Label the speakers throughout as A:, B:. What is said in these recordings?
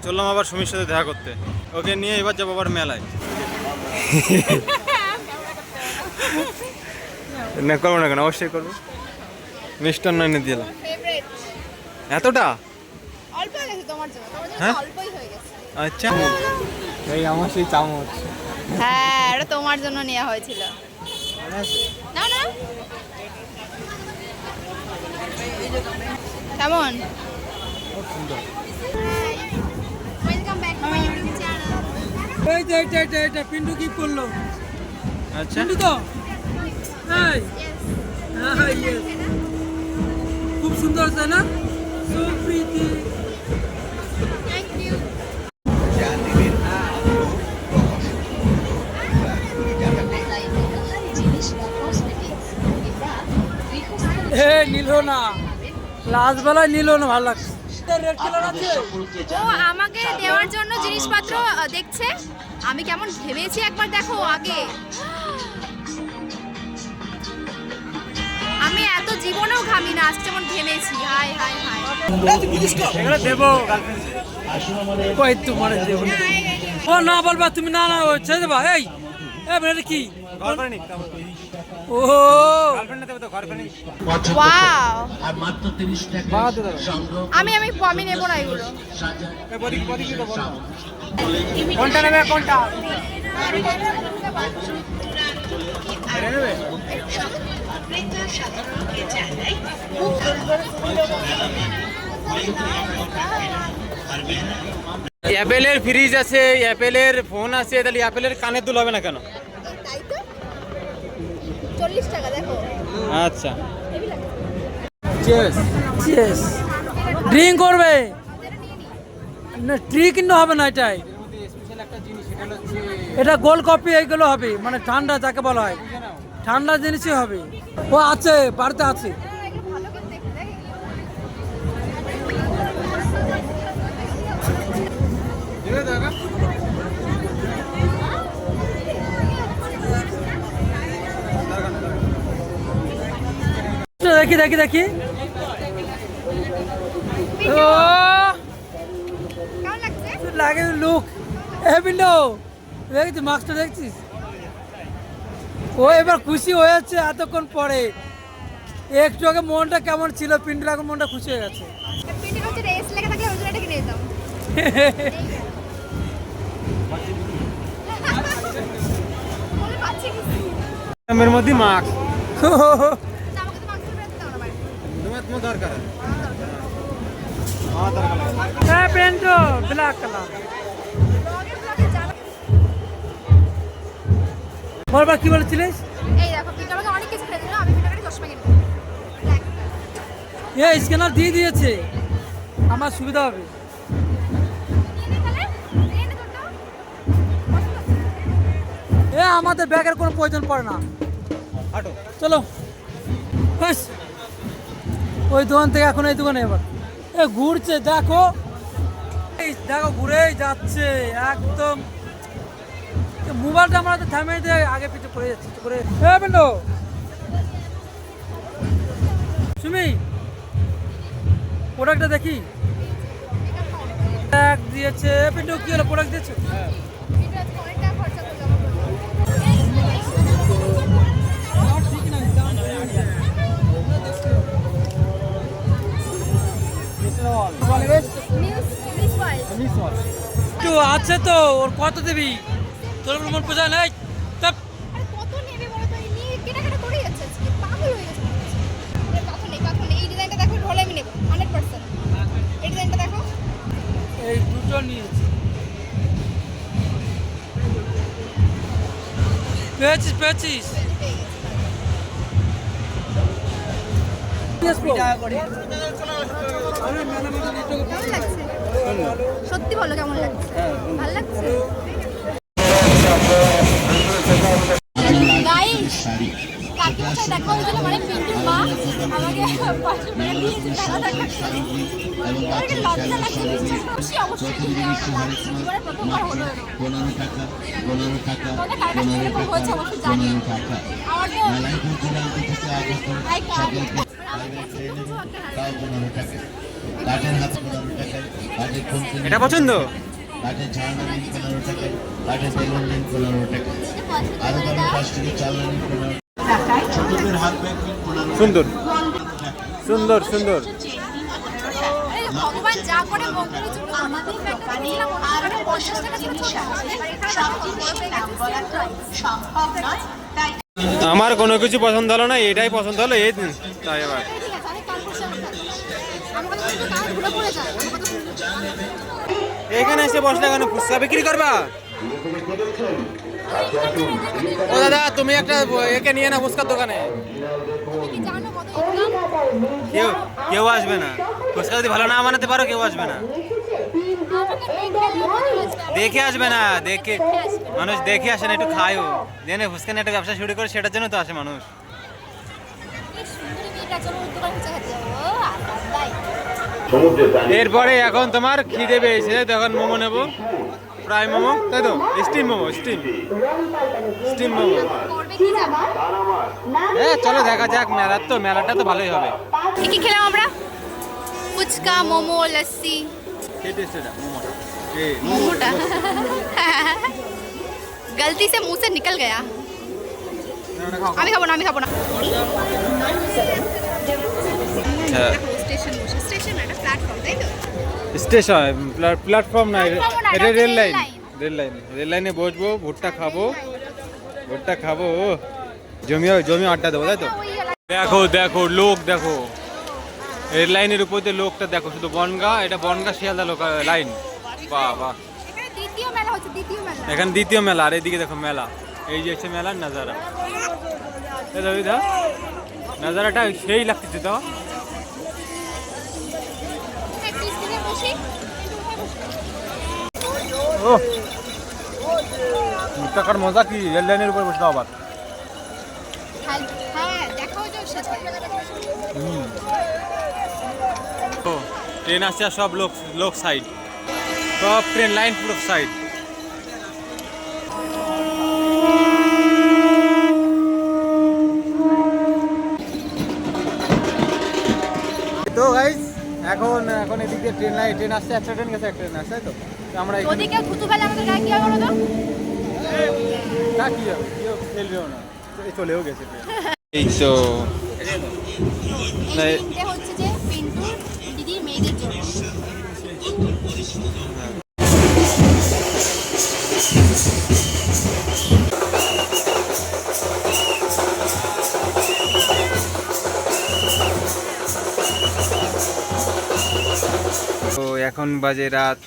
A: চললাম আবার সুমির সাথে দেখা করতে, ওকে নিয়ে এবার যাবো আবার মেলায়। না করবো না কেন, অবশ্যই করবো। মিষ্টান্ন এনে দিলাম। এতটা? হ্যাঁ আচ্ছা, এই আমার সেই চামচ।
B: হ্যাঁ, এটা তোমার জন্য নেওয়া হয়েছিল। না না, কেমন?
C: এই যে এটা পিন্টু কি করলো?
A: আচ্ছা
C: পিন্টু তো এই হ্যাঁ ইয়েস, খুব সুন্দর তাই না? সো প্রীতি। এ নিল না, লাস্ট বেলায় নিল না, ভালো লাগছে।
B: ও আমাকে দেওয়ার জন্য জিনিসপত্র দেখছে, আমি কেমন ঘেমেছি একবার দেখো আগে। আমি এত জীবনেও ঘামি না, আজকে যেমন ঘেমেছি। হাই হাই হাই,
C: এগুলো দেবো কই তোমার দেবো না। ও না বলবা তুমি, না না ও ছেড়ে দেবা। এই এটা কি? ও
B: ওয়াও, আমি নেবো না এগুলো।
C: কোনটা নেবে কোনটা?
A: অ্যাপেলের ফ্রিজ আছে, অ্যাপেলের ফোন আছে, তাহলে অ্যাপেলের কানের দুল হবে না কেন?
B: তাই তো, 40 টাকা দেখো।
A: আচ্ছা
C: চিয়ার্স। ড্রিঙ্ক করবে না, ট্রি কিন্তু হবে না এটাই। এটা গোল কপি, এইগুলো হবে মানে ঠান্ডা যাকে বলা হয়, ঠান্ডা জিনিসই হবে। ও আছে বাড়িতে আছে। দেখি দেখি দেখি, ও
B: কেমন লাগছে?
C: লাগে লুক। এ বিন্ডো দেখছিস, মাস্কটা দেখছিস? ও এবার খুশি হয়েছে এতক্ষণ পরে। একটু আগে মনটা কেমন ছিল পিন্ডুর, এখন মনটা খুশি হয়ে গেছে।
B: পিন্টু হচ্ছে রেস লেখা থাকলে ওই জন্য এটা কিনে দিতাম। বলে পাচ্ছি কিছু।
A: এর মধ্যে মাস্ক
B: আমাকে তো মাস্ক পরে দাও না বাড়ি।
A: তোমার দরকার।
C: হ্যাঁ পেন্টো ব্ল্যাক কালার। বলবার কি বলেছিলিস?
B: এই দেখো, পিন্টু আমাকে অনেক কিছু কিনে দিল, আমি পিন্টুকে চশমা কিনে দিলাম।
C: এ স্ক্যানার দিয়ে দিয়েছে, আমার সুবিধা হবে। এ আমাদের ব্যাগের কোনো প্রয়োজন পড়ে না।
A: হাঁটো
C: চলো ব্যাস, ওই দোকান থেকে এখন এই দোকানে এবার এ ঘুরছে দেখো, এই দেখো ঘুরেই যাচ্ছে একদম। মোবাইলটা আমরা তো থামিয়ে দিয়ে আগে পিছু করে যাচ্ছি করে। এ বেন্ডো সুমি, প্রোডাক্টটা দেখি। প্রোডাক্ট দিয়েছে পিন্টু, কি হলো প্রোডাক্ট দিয়েছে?
B: পিন্টু আজকে অনেক টাকা খরচা করলো আমার উপর।
C: ঠিক না, দাম
B: মিস ওয়ার্ল্ড।
C: একটু আছে তো, ওর কত দিবি? তোর মন পোষায় নাই।
B: আরে কত নেবে বলো তো, এই নিয়ে কেনাকাটা করে যাচ্ছে আজকে, পাগল হয়ে গেছে মনে হচ্ছে। আরে কথা নেই, এই ডিজাইনটা দেখো, ঢোলে আমি নেবো 100%। এই ডিজাইনটা দেখো,
C: এই দুটো নিয়েছি। পেয়েছিস পেয়েছিস?
B: কেমন লাগছে? সত্যি বলো কেমন লাগছে? ভালো লাগছে? গাইস, কাকিমার সাথে দেখা হয়েছিল, মানে পিন্টুর মা আমাকে 500 টাকা দিয়েছে টাকা দেখার জন্য। আমাকে লজ্জা লাগছে, বিশ্বাস করছি অবশ্যই জীবনে প্রথমবার হলো এরকম। তোমাদের কার কাছে এরকম হয়েছে অবশ্যই জানিও। আমার তো লাইক
D: কাঠের হাত 15 টাকায়, কাঠের খুন্তি
A: এটা পছন্দ?
D: কাঠের ঝাড়না নিন 15 টাকায়, কাঠের বেলুন নিন 15 টাকায়, আরো দামি প্লাস্টিকের চালনা নিন 15 টাকায়, ছোটদের হাত ব্যাগ নিন 15
A: সুন্দর সুন্দর সুন্দর।
B: আরে ভগবান যা করে মঙ্গলের জন্য আমাদের ব্যাগটা দিয়েছিলাম আর 50 টাকা জিনিস সম্ভব নয় তাই
A: আমার কোনো কিছু পছন্দ হলো না, এটাই পছন্দ হলো, এই দিন তাই এবার
B: ঠিক আছে আরে কাল করছে আমার কথা শুনে কান ঘুরে পড়ে যায় আমার কথা শুনে
A: এখানে এসে বসলে কেন? ফুচকা বিক্রি করবা? ও দাদা তুমি একটা একে নিয়ে না ফুচকার দোকানে।
B: কি জানো কত ইনকাম
A: কেউ কেউ আসবে না, ফুচকা যদি ভালো না বানাতে পারো কেউ আসবে না, দেখে আসবে না, দেখে মানুষ দেখে আসে না, একটু খায়ও জেনে ফুচকা নিয়ে একটা ব্যবসা শুরু করে, সেটার জন্য তো আসে মানুষ। এরপরে এখন তোমার খিদে পেয়েছে, তখন মোমো নেবো, ফ্রাই মোমো, তাই তো? Steam momo, steam momo. হ্যাঁ চলো দেখা যাক, মেলার তো, মেলাটা তো ভালোই হবে।
B: কি খেলাম আমরা? ফুচকা, মোমো, লস্যি। মোমোটা गलती से मुंह से निकल गया। আমি খাবো না, আমি খাবো না।
A: হ্যাঁ
B: স্টেশন বসে, স্টেশন একটা প্ল্যাটফর্ম, তাই তো?
A: স্টেশন, প্ল্যাটফর্ম না,
B: Platform না,
A: এটা
B: এটা
A: rail line,
B: rail line.
A: Rail লাইনে বসবো, ভুট্টা খাবো, জমি আড্ডা দেবো, তাই তো? দেখো দেখো লোক দেখো, রেল লাইনের উপর দিয়ে লোকটা দেখো, শুধু বনগা, এটা বনগা শিয়ালদা লোক লাইন। বাহ বাহ,
B: এখানে দ্বিতীয় মেলা হচ্ছে, দ্বিতীয় মেলা।
A: এখানে দ্বিতীয় মেলা, আর এদিকে দেখো মেলা, এই যে হচ্ছে মেলার নাজারা, নাজারাটা সেই লাগতেছে তো।
B: একটু স্ক্রিনে বসি।
A: ও টাকার মজা কি, রেল লাইনের উপর বসলো আবার।
B: হ্যাঁ, দেখা হয়েছে ওর সাথে।
A: ও ট্রেন আসছে, আর সব লোক সাইড, সব ট্রেন লাইন পুরো সাইড। তো গাইস এখন এদিক দিয়ে ট্রেন আসছে, একটা ট্রেন গেছে, একটা ট্রেন আসছে, তাই তো? তো আমরা
B: যদি কেউ থুতু ফেলে আমাদের গায়ে কি হবে বলো তো?
A: না কি হবে, কেউ ফেলবেও না, চলেও গেছে ট্রেন। এই তো
B: এই দিনটা হচ্ছে যে পিন্টুর দিদির মেয়েদের জন্য।
A: তো এখন বাজে রাত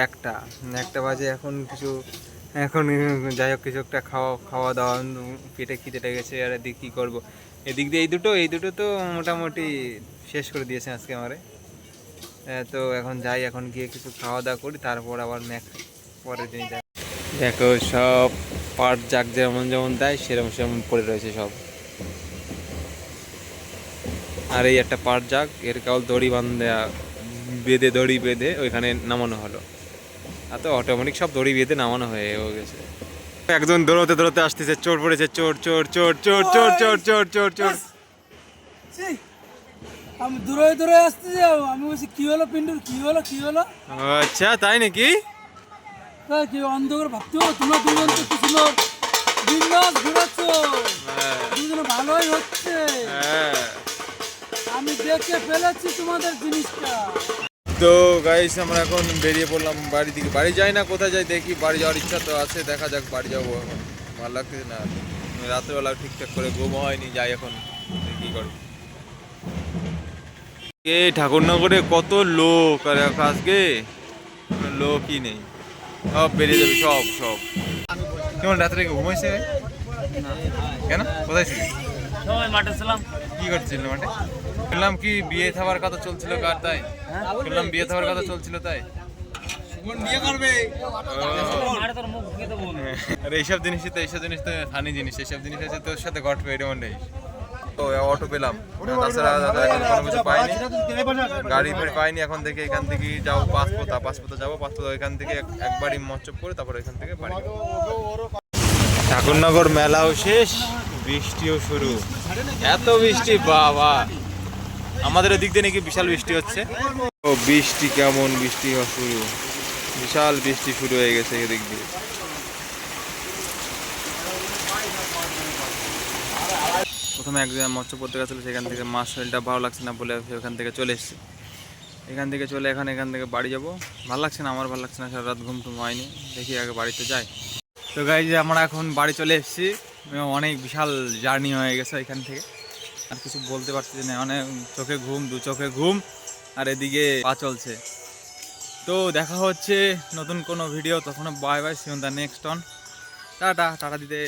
A: 1টা বাজে, এখন যাই হোক কিছু একটা খাওয়া দাওয়া, পেটে খিদেটা গেছে, আর এদিক কী করবো, এদিক দিয়ে এই দুটো তো মোটামুটি শেষ করে দিয়েছে আজকে আমারে। তো এখন যাই, এখন গিয়ে কিছু খাওয়া দাওয়া করি, তারপর আবার পরের দিন যাই। দেখো সব পাট জাগ যেমন দেয় সেরকম পড়ে রয়েছে সব, আর এই একটা পাট জাগ, এর কেবল দড়ি বেঁধে ওইখানে নামানো হলো, আর তো অটোমেটিক সব দড়ি বেঁধে নামানো হয়ে গেছে। একজন দৌড়তে আসতেছে, চোর পড়েছে, চোর।
C: আমি দূরে আসতে যাও, আমি বলছি কি হলো পিন্টুর, কি হলো?
A: আচ্ছা তাই নাকি?
C: কি অন্ধকার ভাবতে হবে, তোমরা দুজন তো কি সুন্দর বিন্দাস ঘুরাচ্ছ, দুজনে ভালোই হচ্ছে, আমি দেখে ফেলেছি তোমাদের জিনিসটা।
A: তো গাইস আমরা এখন বেরিয়ে পড়লাম বাড়ি দিকে, বাড়ি যাই না কোথায় যাই দেখি, বাড়ি যাওয়ার ইচ্ছা তো আছে, দেখা যাক বাড়ি যাবো। এখন ভালো লাগতেছে না, রাত্রেবেলা ঠিকঠাক করে ঘুম হয়নি, যাই এখন কি করি। এই ঠাকুরনগরে কত লোক, আর আজকে লোকই নেই, সব বেরিয়ে যাবে, সব। কেমন রাত্রে ঘুমাইছে? কেন, কোথায় ছিলি?
C: মাঠে ছিলাম।
A: কি করছিল মাঠে? শুনলাম কি বিয়ে থাবার কথা চলছিল, কার তাই? শুনলাম বিয়ে থাবার কথা চলছিল, তাই? বিয়ে করবে। আর এইসব জিনিস তো ফানি জিনিস, এইসব জিনিস আছে তোর সাথে ঘটবে, এরকম নেই। তো অটো পেলাম, তাছাড়া এখন কোনো কিছু পাইনি, গাড়ি পাইনি। এখন থেকে এখান থেকে যাবো পাঁচপোতা যাবো, এখান থেকে একবারই মচ্চপ করে তারপর এখান থেকে বাড়ি যাবো। ঠাকুরনগর মেলাও শেষ, বৃষ্টিও শুরু, এত বৃষ্টি বাবা, আমাদের ওদিক দিয়ে নাকি বিশাল বৃষ্টি হচ্ছে। ও বৃষ্টি কেমন বৃষ্টি হওয়া শুরু, বিশাল বৃষ্টি শুরু হয়ে গেছে এদিক দিয়ে। প্রথমে এক জায়গায় মৎস্য পড়তে গেছিলো, সেখান থেকে মাছ শরীরটা ভালো লাগছে না বলে সেখান থেকে চলে এসেছি। এখান থেকে চলে এখান থেকে বাড়ি যাব। ভালো লাগছে না, আমার ভালো লাগছে না, সারা রাত ঘুম টুম হয়নি, দেখি আগে বাড়িতে যাই। তো গাইজ আমরা এখন বাড়ি চলে এসেছি। অনেক বিশাল জার্নি হয়ে গেছে এখান থেকে, আর কিছু বলতে পারছি না, অনেক চোখে ঘুম, দু চোখে ঘুম, আর এদিকে পা চলছে। তো দেখা হচ্ছে নতুন কোনো ভিডিও, তখন bye bye, see on the next one. টাটা টাটা দিতে